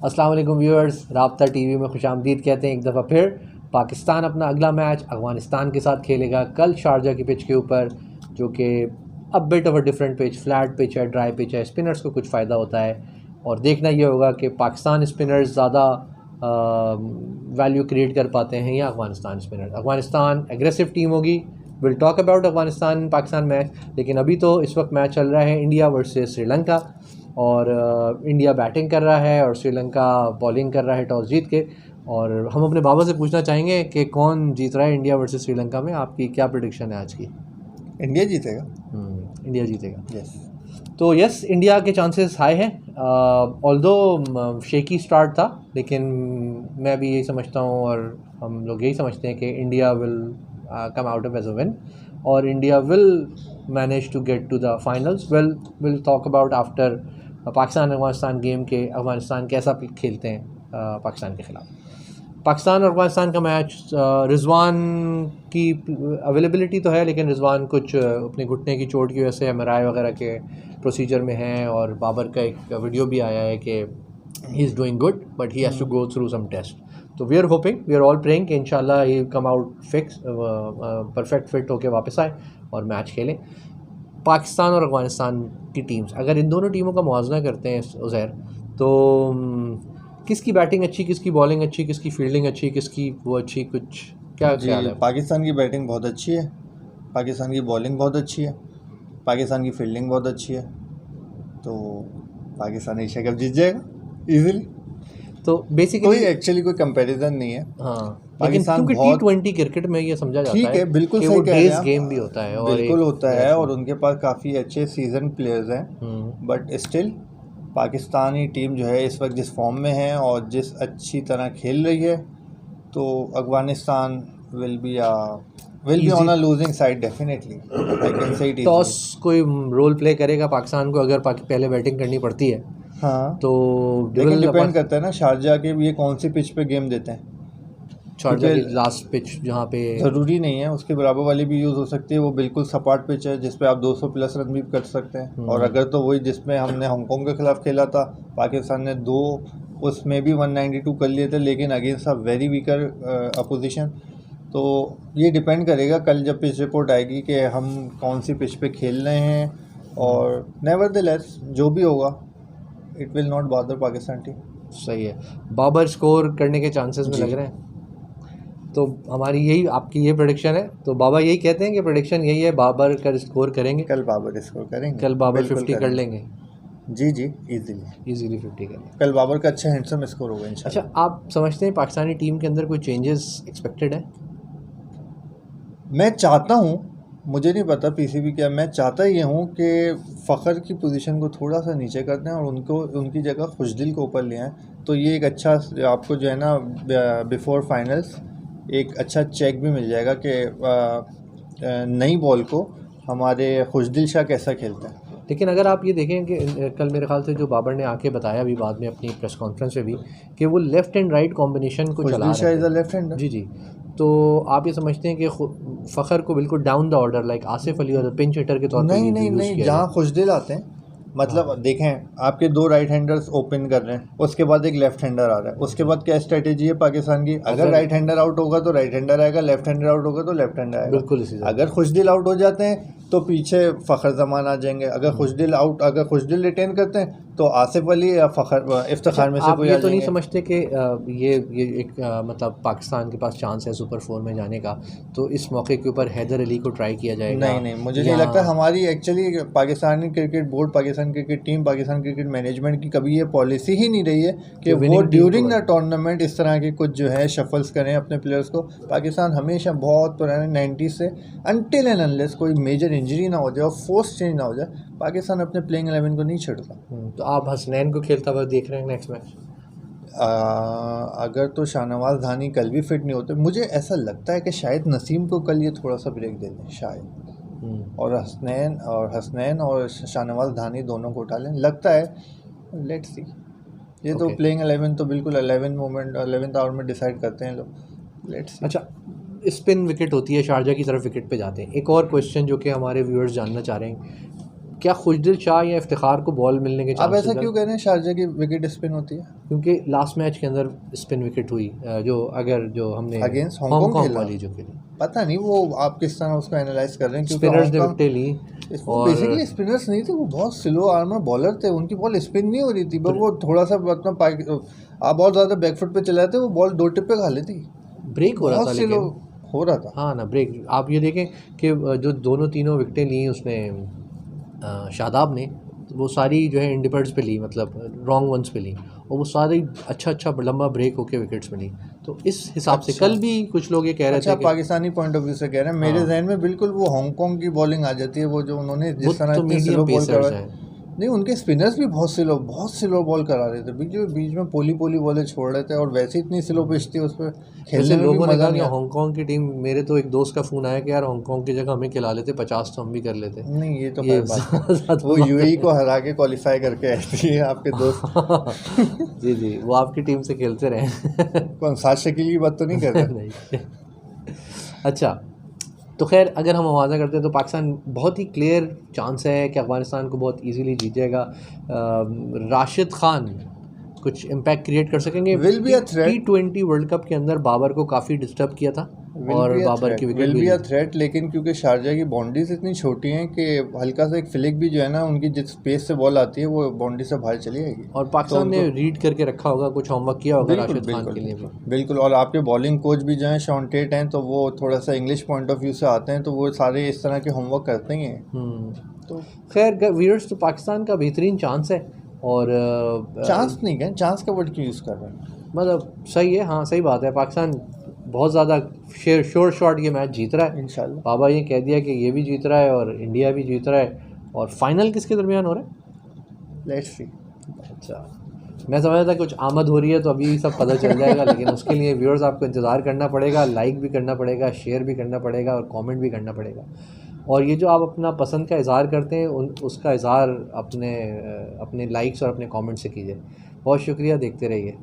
अस्सलाम वालेकुम व्यूअर्स, राब्ता टीवी में खुशामदीद कहते हैं एक दफ़ा फिर। पाकिस्तान अपना अगला मैच अफ़गानिस्तान के साथ खेलेगा कल शारजा की पिच के ऊपर, जो कि अब bit of a different pitch, flat pitch है, ड्राई पिच है। स्पिनर्स को कुछ फ़ायदा होता है और देखना ये होगा कि पाकिस्तान स्पिनर्स ज़्यादा वैल्यू क्रिएट कर पाते हैं या Afghanistan spinner. Afghanistan aggressive team होगी, will talk about Afghanistan Pakistan match, लेकिन अभी तो इस वक्त मैच चल रहा है इंडिया वर्सेस श्रीलंका और इंडिया बैटिंग कर रहा है और श्रीलंका बॉलिंग कर रहा है टॉस जीत के। और हम अपने बाबा से पूछना चाहेंगे कि कौन जीत रहा है इंडिया वर्सेस श्रीलंका में। आपकी क्या प्रेडिक्शन है आज की? इंडिया जीतेगा। इंडिया जीतेगा। यस। तो यस, इंडिया के चांसेस हाई हैं, ऑल्दो शेकी स्टार्ट था, लेकिन मैं भी यही समझता हूँ और हम लोग यही समझते हैं कि India will come out of as a win और India will manage to get to the finals. Will talk about after Pakistan Afghanistan game के अफगानिस्तान कैसा खेलते हैं पाकिस्तान के ख़िलाफ़। पाकिस्तान और अफगानिस्तान का मैच, रिजवान की अवेलेबिलिटी तो है, लेकिन रिजवान कुछ अपने घुटने की चोट की वजह से एमआरआई वगैरह के प्रोसीजर में हैं और बाबर का एक वीडियो भी आया है कि he is doing good but he has to go through some test. तो we are hoping, we are all praying कि इंशाल्लाह he come out fix, perfect fit होके वापस आए और मैच खेलें। पाकिस्तान और अफगानिस्तान की टीम्स, अगर इन दोनों टीमों का मुआवजा करते हैं उज़ैर, तो किसकी बैटिंग अच्छी, किसकी बॉलिंग अच्छी, किसकी फील्डिंग अच्छी, किसकी वो अच्छी, कुछ क्या ख्याल है? पाकिस्तान की बैटिंग बहुत अच्छी है, पाकिस्तान की बॉलिंग बहुत अच्छी है, पाकिस्तान की फील्डिंग बहुत अच्छी है, तो पाकिस्तान एशिया कप जीत जाएगा इजीली। तो बेसिकली एक्चुअली कोई कंपैरिजन नहीं है। हाँ, पाकिस्तान क्योंकि T20 क्रिकेट में ये समझा जाता है, ठीक है, बिल्कुल कि सही वो कह रहे हैं डेज आप। गेम भी होता है और बिल्कुल होता है और उनके पास काफ़ी अच्छे सीजन प्लेयर्स हैं, बट स्टिल पाकिस्तानी टीम जो है इस वक्त जिस फॉर्म में है और जिस अच्छी तरह खेल रही है, तो Afghanistan will be on a losing side definitely. I can say it. Toss कोई रोल प्ले करेगा पाकिस्तान को अगर पहले बैटिंग करनी पड़ती है? हाँ, तो लेकिन डिपेंड करता है ना शारजा के ये कौन सी पिच पे गेम देते हैं। शारजा की लास्ट पिच जहाँ पे ज़रूरी नहीं है, उसके बराबर वाली भी यूज़ हो सकती है। वो बिल्कुल सपाट पिच है जिस पे आप 200 प्लस रन भी कर सकते हैं। और अगर तो वही जिसमें हमने हांगकॉन्ग के खिलाफ खेला था, पाकिस्तान ने उसमें भी 192 कर लिए थे, लेकिन against a very weaker opposition. तो ये डिपेंड करेगा कल जब पिच रिपोर्ट आएगी कि हम कौन सी पिच पे खेल रहे हैं, और नेवरदलेस जो भी होगा it will not bother Pakistan team. सही है। बाबर स्कोर करने के चांसेस में लग रहे हैं, तो हमारी यही आपकी ये प्रेडिक्शन है। तो बाबा यही कहते हैं कि प्रेडिक्शन यही है, बाबर कर स्कोर करेंगे, कल बाबर स्कोर करेंगे, कल बाबर 50 कर लेंगे। जी इजीली 50 कर लेंगे। कल बाबर का अच्छा हैंडसम स्कोर होगा इंशाल्लाह। अच्छा, आप समझते हैं पाकिस्तानी टीम के अंदर कोई चेंजेस एक्सपेक्टेड है? मैं चाहता हूँ, मुझे नहीं पता पीसीबी क्या, मैं चाहता ये हूँ कि फ़खर की पोजीशन को थोड़ा सा नीचे कर दें और उनकी जगह खुशदिल को ऊपर ले आएँ। तो ये एक अच्छा आपको जो है ना बिफोर फाइनल्स एक अच्छा चेक भी मिल जाएगा कि नई बॉल को हमारे खुशदिल शाह कैसा खेलता है। लेकिन अगर आप ये देखें कि कल मेरे ख्याल से जो बाबर ने आके बताया अभी बाद में अपनी प्रेस कॉन्फ्रेंस में भी, कि वो लेफ़्ट एंड राइट कॉम्बिनेशन को चला रहे हैं। Left hander. जी। तो आप ये समझते हैं कि फ़खर को बिल्कुल down the order like Asif Ali और पिंच हिटर के तौर पर नहीं, जहाँ खुशदिल आते हैं, मतलब देखें आपके 2 राइट हैंडर्स ओपन कर रहे हैं, उसके बाद एक लेफ्ट हैंडर आ रहा है, उसके बाद क्या स्ट्रेटेजी है पाकिस्तान की? अगर राइट हैंडर आउट होगा तो राइट हैंडर आएगा, लेफ्ट हैंडर आउट होगा तो लेफ्ट हैंडर आएगा। बिल्कुल इसी अगर खुशदिल आउट हो जाते हैं तो पीछे फ़खर जमान आ जाएंगे। अगर खुशदिल रिटेन करते हैं तो आसिफ अली या फ़खर इफ्तिखार में से कोई आ जाएंगे। तो नहीं समझते कि ये एक मतलब पाकिस्तान के पास चांस है सुपर 4 में जाने का, तो इस मौके के ऊपर हैदर अली को ट्राई किया जाएगा? नहीं, मुझे नहीं लगता। हमारी actually Pakistani cricket board, Pakistan cricket team, Pakistan cricket management की कभी ये पॉलिसी ही नहीं रही है कि वो ड्यूरिंग द टूर्नामेंट इस तरह के कुछ जो है शफल्स करें अपने प्लेयर्स को। पाकिस्तान हमेशा बहुत पुराने 90s से अनटिल एंड अनलेस कोई मेजर इंजरी ना हो जाए और फोर्स चेंज ना हो जाए, पाकिस्तान अपने प्लेइंग 11 को नहीं छेड़ता। तो आप हसनैन को खेलता हुआ देख रहे हैं नेक्स्ट मैच? अगर तो शाहनवाज धानी कल भी फिट नहीं होते, मुझे ऐसा लगता है कि शायद नसीम को कल ये थोड़ा सा ब्रेक दे दें शायद, और हसनैन और शाहनवाज धानी दोनों को उठा लें, लगता है। Let's see. ये तो प्लेइंग 11 तो बिल्कुल 11th आवर में डिसाइड करते हैं लोग। Let's see. अच्छा, स्पिन विकेट होती है, शारजा की तरफ विकेट पे जाते हैं। एक और क्वेश्चन जो कि हमारे व्यूअर्स जानना चाह रहे हैं क्या खुशदिल शाह या इफ्तिखार को बॉल मिलने के आप चांसेस ऐसा क्यों कह रहे हैं शारजा की विकेट स्पिन होती है? क्योंकि लास्ट मैच के अंदर स्पिन विकेट हुई, जो हमने अगेंस्ट हांगकांग खेला वाली जो खेली, पता नहीं वो आप किस तरह उसको एनालाइज कर रहे हैं, क्योंकि स्पिनर्स ने हांगकांग विकेटें ली वो बेसिकली स्पिनर्स नहीं थे, वो बहुत स्लो आर्मर बॉलर थे, उनकी बॉल स्पिन नहीं हो रही थी, बस वो थोड़ा सा अपना आप बहुत ज़्यादा बैकफुट पे चलाते वो बॉल 2 टिप पे खा लेती, ब्रेक हो रहा था बहुत लेकिन स्लो हो रहा था। हाँ ना ब्रेक। आप ये देखें कि जो दोनों तीनों विकेटें ली उसने शादाब ने, वो सारी जो है इंडिपेंडेंस पे ली, मतलब रॉन्ग वंस पे ली, और वो सारी अच्छा लंबा ब्रेक होके विकेट्स मिली। तो इस हिसाब से कल भी कुछ लोग ये कह रहे अच्छा थे कि पाकिस्तानी पॉइंट ऑफ व्यू से कह रहे हैं, मेरे जहन में बिल्कुल वो हांगकांग की बॉलिंग आ जाती है, वो जो उन्होंने वो जिस तरह तो इतनी मीडियम स्लो बॉल पेसर्स करा, हैं। नहीं उनके स्पिनर्स भी बहुत स्लो बॉल करा रहे थे, बीच में पोली बॉलें छोड़ रहे थे, और वैसे इतनी स्लो पिच थी उस पर जैसे खेलने में भी लोगों ने मज़ा कहा कि नहीं आता। हांगकांग की टीम, मेरे तो एक दोस्त का फ़ोन आया कि यार हांगकांग की जगह हमें खिला लेते 50 तो हम भी कर लेते। नहीं ये तो ये खैर बात है, ज़्यादा वो बात यूएई है। को हरा के क्वालिफाई करके आई थी आपके दोस्त। जी वो आपकी टीम से खेलते रहे। कौन सात शकील की बात तो नहीं कर रहे? नहीं। अच्छा, तो खैर अगर हम मुआवजा करते हैं तो पाकिस्तान बहुत ही क्लियर चांस है कि अफ़गानिस्तान को बहुत इजीली जीत जाएगा। राशिद खान कुछ इम्पैक्ट क्रिएट कर सकेंगे? Will be a threat, T20 world cup के अंदर बाबर को काफ़ी डिस्टर्ब किया था और बाबर की विकेट विल भी बी अ ली। थ्रेट, लेकिन क्योंकि शारजा की बाउंड्रीज इतनी छोटी हैं कि हल्का सा एक फ्लिक भी जो है ना, उनकी जिस स्पेस से बॉल आती है वो बाउंड्री से बाहर चली जाएगी। और पाकिस्तान ने रीड करके रखा होगा, कुछ होमवर्क किया होगा बिल्कुल राशिद खान बिल्कुल के लिए भी। बिल्कुल, और आपके बॉलिंग कोच भी जो हैं शॉन टेट हैं, तो वो थोड़ा सा इंग्लिश पॉइंट ऑफ व्यू से आते हैं, तो वो सारे इस तरह के होमवर्क करते ही हैं। तो खैर व्यूअर्स, तो पाकिस्तान का बेहतरीन चांस है, और चांस नहीं कहें, चांस का वर्ड क्यों यूज़ कर रहे हैं? मतलब सही है, हाँ सही बात है, पाकिस्तान बहुत ज़्यादा श्योर शॉट ये मैच जीत रहा है। इंशाल्लाह बाबा ये कह दिया कि ये भी जीत रहा है और इंडिया भी जीत रहा है, और फाइनल किसके दरमियान हो रहा है? Let's see. अच्छा, मैं समझ था कुछ आमद हो रही है तो अभी सब पता चल जाएगा, लेकिन उसके लिए व्यूअर्स आपको इंतज़ार करना पड़ेगा, लाइक भी करना पड़ेगा, शेयर भी करना पड़ेगा, और कमेंट भी करना पड़ेगा। और ये जो आप अपना पसंद का इज़हार करते हैं उसका इज़हार अपने लाइक्स और अपने कमेंट से कीजिए। बहुत शुक्रिया, देखते रहिए।